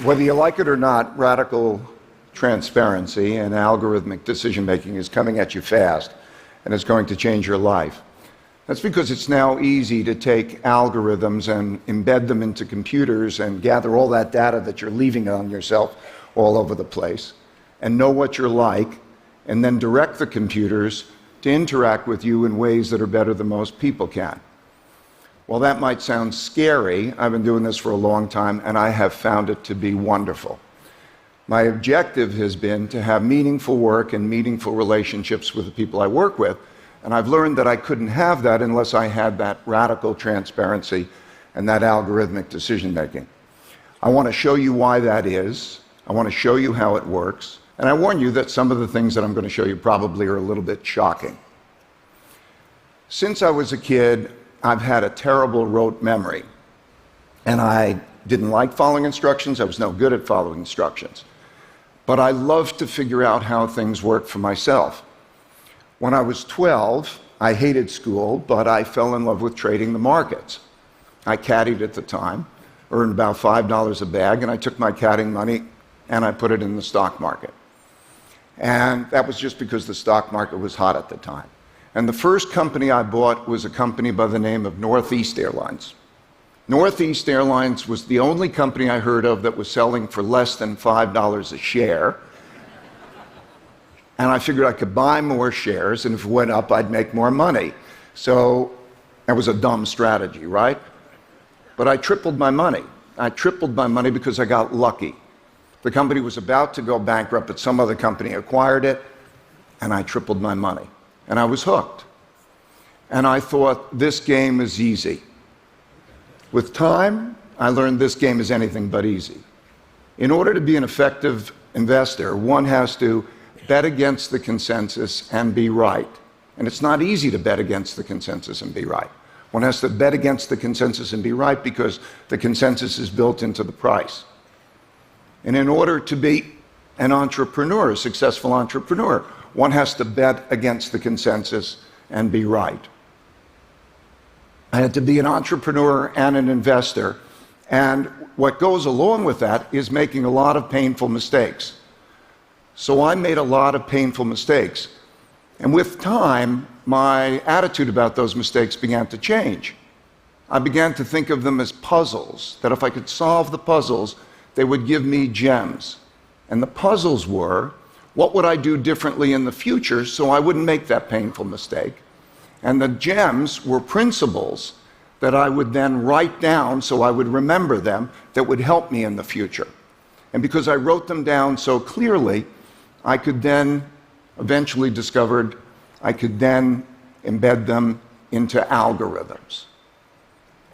Whether you like it or not, radical transparency and algorithmic decision-making is coming at you fast, and it's going to change your life. That's because it's now easy to take algorithms and embed them into computers and gather all that data that you're leaving on yourself all over the place, and know what you're like, and then direct the computers to interact with you in ways that are better than most people can. Well, that might sound scary. I've been doing this for a long time, and I have found it to be wonderful. My objective has been to have meaningful work and meaningful relationships with the people I work with, and I've learned that I couldn't have that unless I had that radical transparency and that algorithmic decision-making. I want to show you why that is. I want to show you how it works, and I warn you that some of the things that I'm going to show you probably are a little bit shocking. Since I was a kid, I've had a terrible rote memory, and I didn't like following instructions. I was no good at following instructions. But I loved to figure out how things worked for myself. When I was 12, I hated school, but I fell in love with trading the markets. I caddied at the time, earned about $5 a bag, and I took my caddying money and I put it in the stock market. And that was just because the stock market was hot at the time. And the first company I bought was a company by the name of Northeast Airlines. Northeast Airlines was the only company I heard of that was selling for less than $5 a share. And I figured I could buy more shares, and if it went up, I'd make more money. So that was a dumb strategy, right? But I tripled my money. I tripled my money because I got lucky. The company was about to go bankrupt, but some other company acquired it, and I tripled my money. And I was hooked. And I thought, this game is easy. With time, I learned this game is anything but easy. In order to be an effective investor, one has to bet against the consensus and be right. And it's not easy to bet against the consensus and be right. One has to bet against the consensus and be right because the consensus is built into the price. And in order to be an entrepreneur, a successful entrepreneur, one has to bet against the consensus and be right. I had to be an entrepreneur and an investor, and what goes along with that is making a lot of painful mistakes. So I made a lot of painful mistakes, and with time, my attitude about those mistakes began to change. I began to think of them as puzzles, that if I could solve the puzzles, they would give me gems. And the puzzles were, what would I do differently in the future so I wouldn't make that painful mistake? And the gems were principles that I would then write down so I would remember them that would help me in the future. And because I wrote them down so clearly, I could then eventually discovered I could then embed them into algorithms.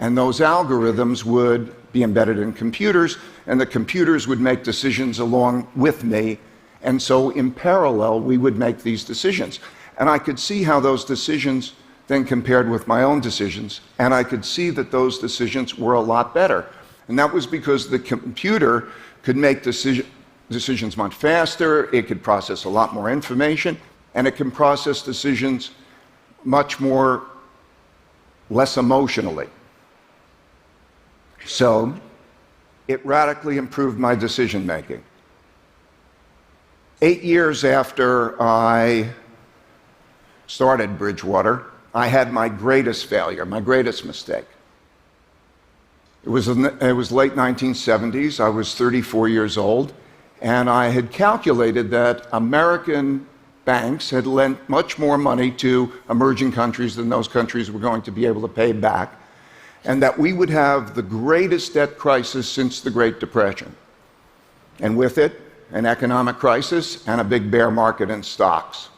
And those algorithms would be embedded in computers, and the computers would make decisions along with me. And so in parallel, we would make these decisions. And I could see how those decisions then compared with my own decisions, and I could see that those decisions were a lot better. And that was because the computer could make decisions much faster, it could process a lot more information, and it can process decisions much more less emotionally. So it radically improved my decision making. 8 years after I started Bridgewater, I had my greatest failure, my greatest mistake. It was late 1970s, I was 34 years old, and I had calculated that American banks had lent much more money to emerging countries than those countries were going to be able to pay back, and that we would have the greatest debt crisis since the Great Depression. And with it, an economic crisis and a big bear market in stocks.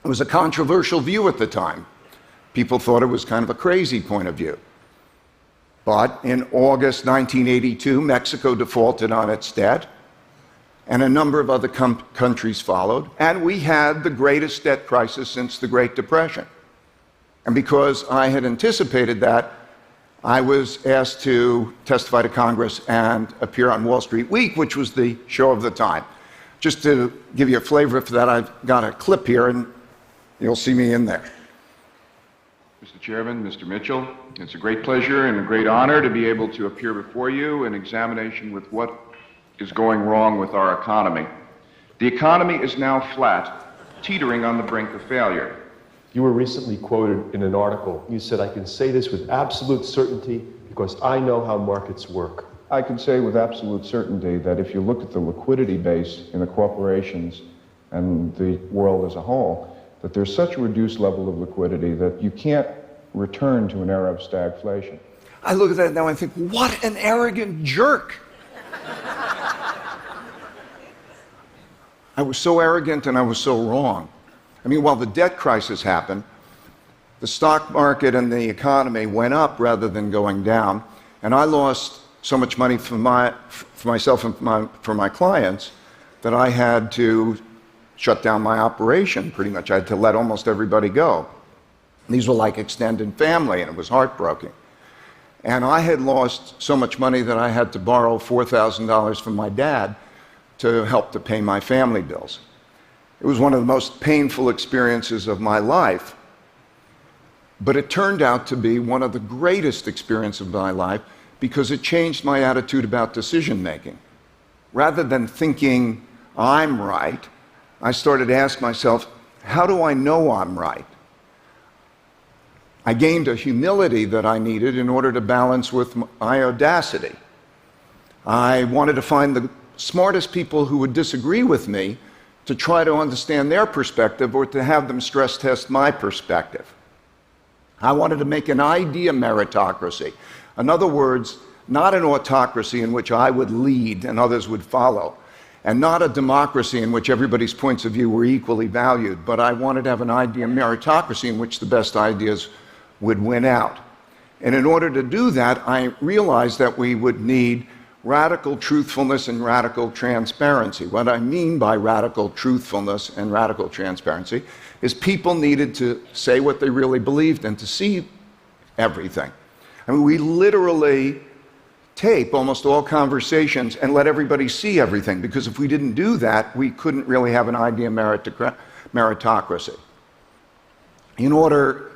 It was a controversial view at the time. People thought it was kind of a crazy point of view. But in August 1982, Mexico defaulted on its debt, and a number of other countries followed, and we had the greatest debt crisis since the Great Depression. And because I had anticipated that, I was asked to testify to Congress and appear on Wall Street Week, which was the show of the time. Just to give you a flavor for that, I've got a clip here, and you'll see me in there. Mr. Chairman, Mr. Mitchell. It's a great pleasure and a great honor to be able to appear before you in examination with what is going wrong with our economy. The economy is now flat, teetering on the brink of failure. You were recently quoted in an article. You said, "I can say this with absolute certainty because I know how markets work." I can say with absolute certainty that if you look at the liquidity base in the corporations and the world as a whole, that there's such a reduced level of liquidity that you can't return to an era of stagflation. I look at that now and think, what an arrogant jerk. I was so arrogant and I was so wrong. I mean, while the debt crisis happened, the stock market and the economy went up rather than going down, and I lost so much money for myself and for my clients that I had to shut down my operation, pretty much. I had to let almost everybody go. These were like extended family, and it was heartbreaking. And I had lost so much money that I had to borrow $4,000 from my dad to help to pay my family bills. It was one of the most painful experiences of my life, but it turned out to be one of the greatest experiences of my life because it changed my attitude about decision making. Rather than thinking I'm right, I started to ask myself, how do I know I'm right? I gained a humility that I needed in order to balance with my audacity. I wanted to find the smartest people who would disagree with me to try to understand their perspective or to have them stress test my perspective. I wanted to make an idea meritocracy. In other words, not an autocracy in which I would lead and others would follow, and not a democracy in which everybody's points of view were equally valued, but I wanted to have an idea meritocracy in which the best ideas would win out. And in order to do that, I realized that we would need radical truthfulness and radical transparency. What I mean by radical truthfulness and radical transparency is people needed to say what they really believed and to see everything. I mean, we literally tape almost all conversations and let everybody see everything, because if we didn't do that, we couldn't really have an idea meritocracy. In order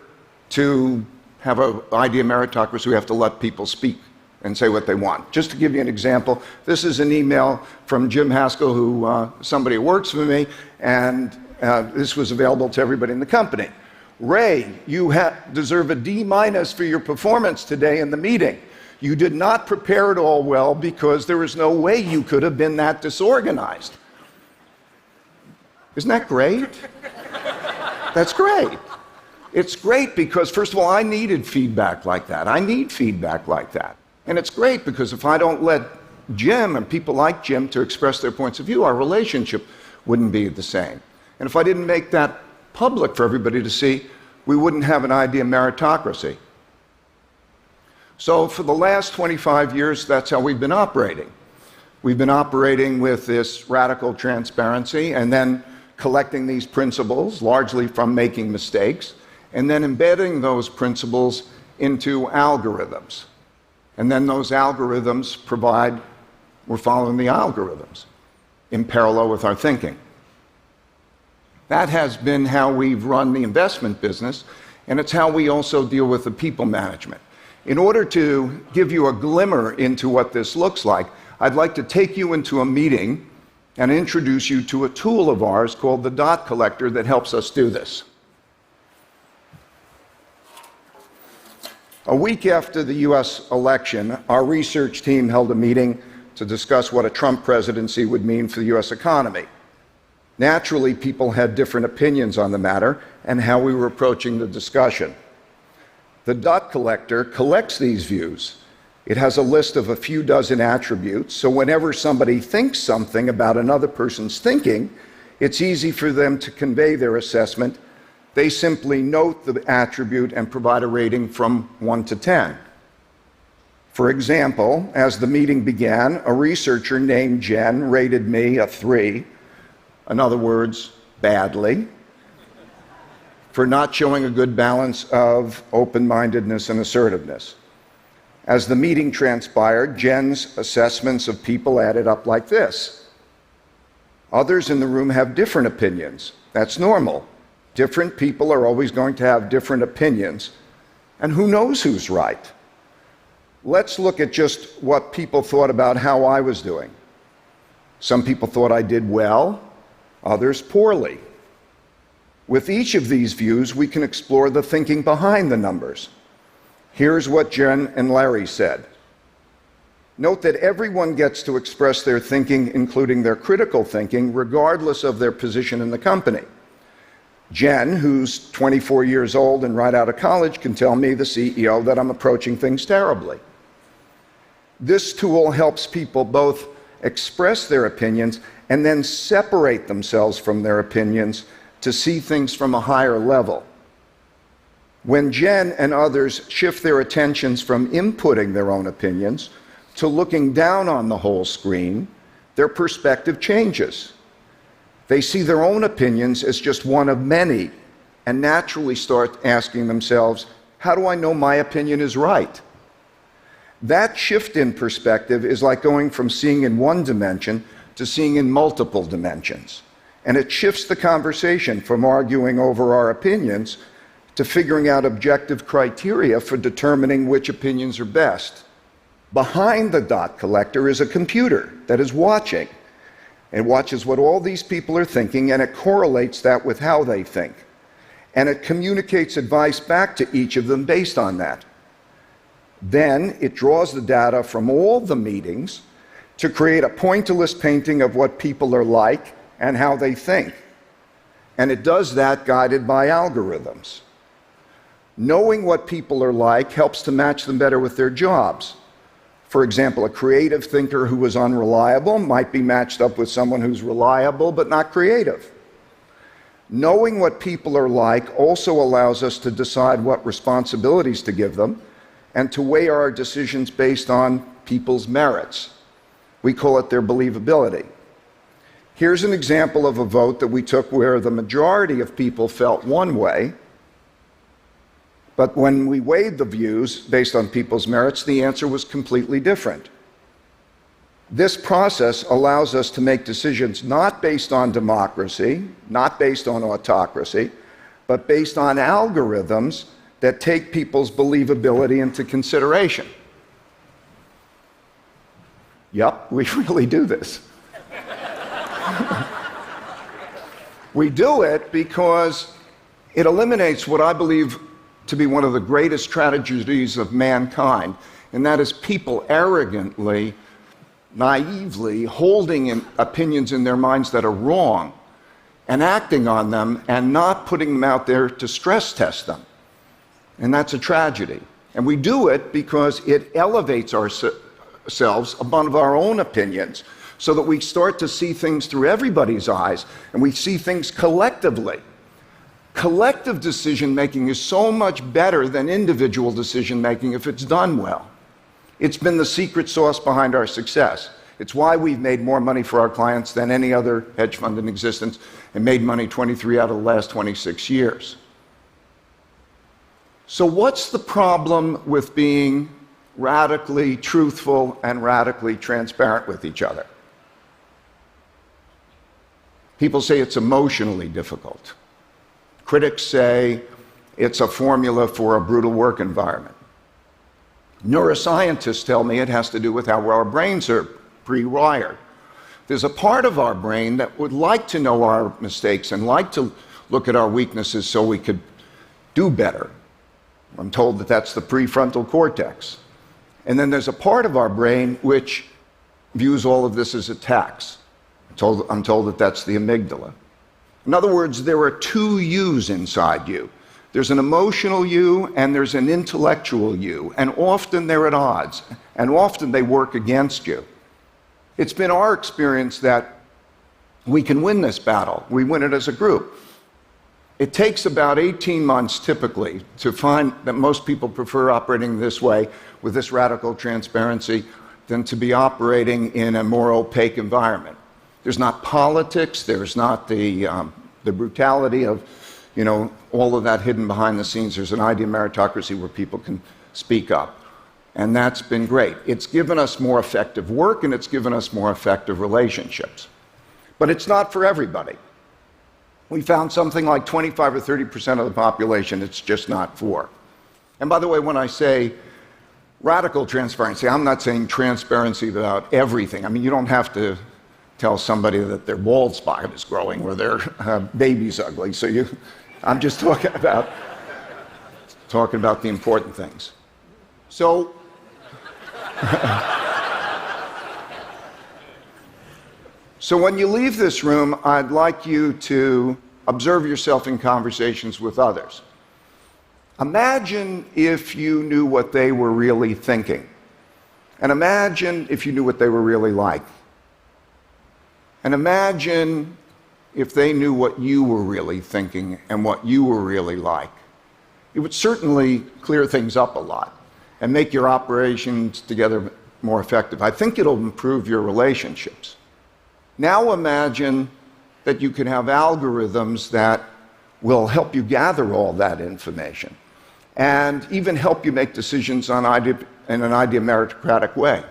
to have an idea meritocracy, we have to let people speak and say what they want. Just to give you an example, this is an email from Jim Haskell, who somebody who works for me, and this was available to everybody in the company. Ray, you deserve a D- for your performance today in the meeting. You did not prepare it all well because there is no way you could have been that disorganized. Isn't that great? That's great. It's great because, first of all, I needed feedback like that. I need feedback like that. And it's great because if I don't let Jim and people like Jim to express their points of view, our relationship wouldn't be the same. And if I didn't make that public for everybody to see, we wouldn't have an idea meritocracy. So for the last 25 years, that's how we've been operating. We've been operating with this radical transparency and then collecting these principles, largely from making mistakes, and then embedding those principles into algorithms. And then those algorithms we're following the algorithms in parallel with our thinking. That has been how we've run the investment business, and it's how we also deal with the people management. In order to give you a glimmer into what this looks like, I'd like to take you into a meeting and introduce you to a tool of ours called the dot collector that helps us do this. A week after the US election, our research team held a meeting to discuss what a Trump presidency would mean for the US economy. Naturally, people had different opinions on the matter and how we were approaching the discussion. The dot collector collects these views. It has a list of a few dozen attributes, so whenever somebody thinks something about another person's thinking, it's easy for them to convey their assessment. They simply note the attribute and provide a rating from 1 to 10. For example, as the meeting began, a researcher named Jen rated me a 3, in other words, badly, for not showing a good balance of open-mindedness and assertiveness. As the meeting transpired, Jen's assessments of people added up like this. Others in the room have different opinions. That's normal. Different people are always going to have different opinions. And who knows who's right? Let's look at just what people thought about how I was doing. Some people thought I did well, others poorly. With each of these views, we can explore the thinking behind the numbers. Here's what Jen and Larry said. Note that everyone gets to express their thinking, including their critical thinking, regardless of their position in the company. Jen, who's 24 years old and right out of college, can tell me, the CEO, that I'm approaching things terribly. This tool helps people both express their opinions and then separate themselves from their opinions to see things from a higher level. When Jen and others shift their attentions from inputting their own opinions to looking down on the whole screen, their perspective changes. They see their own opinions as just one of many and naturally start asking themselves, how do I know my opinion is right? That shift in perspective is like going from seeing in one dimension to seeing in multiple dimensions. And it shifts the conversation from arguing over our opinions to figuring out objective criteria for determining which opinions are best. Behind the dot collector is a computer that is watching. It watches what all these people are thinking, and it correlates that with how they think. And it communicates advice back to each of them based on that. Then it draws the data from all the meetings to create a pointillist painting of what people are like and how they think. And it does that guided by algorithms. Knowing what people are like helps to match them better with their jobs. For example, a creative thinker who is unreliable might be matched up with someone who's reliable but not creative. Knowing what people are like also allows us to decide what responsibilities to give them and to weigh our decisions based on people's merits. We call it their believability. Here's an example of a vote that we took where the majority of people felt one way, but when we weighed the views based on people's merits, the answer was completely different. This process allows us to make decisions not based on democracy, not based on autocracy, but based on algorithms that take people's believability into consideration. Yup, we really do this. We do it because it eliminates what I believe to be one of the greatest tragedies of mankind, and that is people arrogantly, naively holding opinions in their minds that are wrong and acting on them and not putting them out there to stress test them. And that's a tragedy. And we do it because it elevates ourselves above our own opinions so that we start to see things through everybody's eyes and we see things collectively. Collective decision-making is so much better than individual decision-making if it's done well. It's been the secret sauce behind our success. It's why we've made more money for our clients than any other hedge fund in existence and made money 23 out of the last 26 years. So what's the problem with being radically truthful and radically transparent with each other? People say it's emotionally difficult. Critics say it's a formula for a brutal work environment. Neuroscientists tell me it has to do with how our brains are pre-wired. There's a part of our brain that would like to know our mistakes and like to look at our weaknesses so we could do better. I'm told that that's the prefrontal cortex. And then there's a part of our brain which views all of this as attacks. I'm told that that's the amygdala. In other words, there are two yous inside you. There's an emotional you and there's an intellectual you, and often they're at odds, and often they work against you. It's been our experience that we can win this battle. We win it as a group. It takes about 18 months typically to find that most people prefer operating this way with this radical transparency than to be operating in a more opaque environment. There's not politics, there's not the brutality of, all of that hidden behind the scenes. There's an idea of meritocracy where people can speak up. And that's been great. It's given us more effective work and it's given us more effective relationships. But it's not for everybody. We found something like 25 or 30% of the population it's just not for. And by the way, when I say radical transparency, I'm not saying transparency about everything. I mean, you don't have to tell somebody that their bald spot is growing or their baby's ugly. I'm just talking about the important things. So, so when you leave this room, I'd like you to observe yourself in conversations with others. Imagine if you knew what they were really thinking. And imagine if you knew what they were really like. And imagine if they knew what you were really thinking and what you were really like. It would certainly clear things up a lot and make your operations together more effective. I think it'll improve your relationships. Now imagine that you can have algorithms that will help you gather all that information and even help you make decisions in an idea meritocratic way.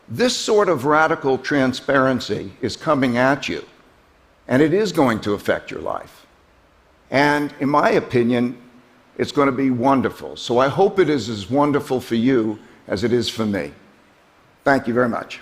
This sort of radical transparency is coming at you, and it is going to affect your life. And in my opinion, it's going to be wonderful. So I hope it is as wonderful for you as it is for me. Thank you very much.